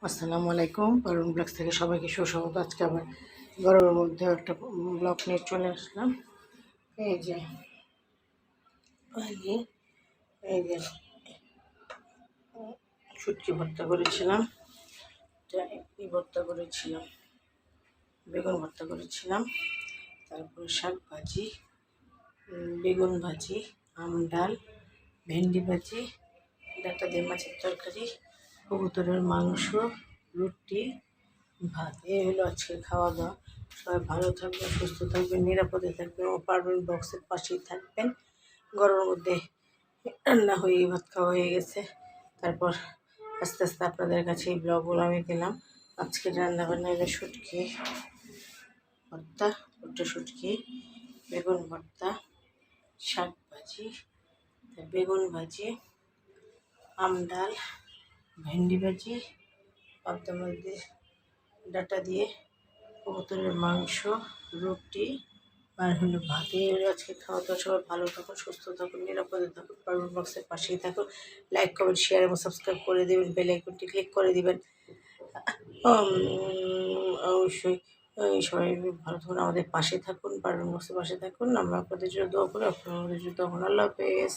আসসালামু আলাইকুম। পারুন ব্লগস থেকে সবাইকে সুস্বাগত। আজকে আবার গরমের মধ্যে একটা ব্লগ নিয়ে চলে আসলাম। এই যে এই এই যে শুটকি ভর্তা করেছিলাম, ভর্তা করেছিলাম, বেগুন ভর্তা করেছিলাম, তারপরে শাক ভাজি, বেগুন ভাজি, আম ডাল, ভেন্ডি ভাজি, ডাঁটা দিয়ে মাছের তরকারি, কবুতরের মাংস, রুটি, ভাত। এই হলো আজকে খাওয়া দাওয়া। সবাই ভালো থাকবেন, সুস্থ থাকবেন, নিরাপদে থাকবেন ও পারবেন বক্সের পাশেই থাকবেন। গরমের মধ্যে রান্না হয়ে ভাত খাওয়া হয়ে গেছে। তারপর আস্তে আস্তে আপনাদের কাছে এই ব্লগগুলো আমি দিলাম। আজকে রান্না বান্না হলো শুটকি ভর্তা, শুটকি, বেগুন ভর্তা, শাক ভাজি, বেগুন ভাজি, আম ডাল, ভেন্ডি ভাজি, পাবদা মাছ দিয়ে, ডাঁটা দিয়ে, কবুতরের মাংস, রুটি আর হলো ভাত। এই আজকে খাওয়া দাওয়া। সবাই ভালো থাকুন, সুস্থ থাকুন, নিরাপদে থাকুন, পারুল বক্সের পাশেই থাকুন। লাইক কমেন্ট শেয়ার এবং সাবস্ক্রাইব করে দেবেন, বেল আইকনটি ক্লিক করে দেবেন। অবশ্যই সবাই ভালো থাকুন, আমাদের পাশে থাকুন, পারুল বক্সের পাশে থাকুন। আমরা আপনাদের জন্য দোয়া করি, আপনারা আমাদের জন্য দোয়া করুন। আল্লাহ হাফেজ।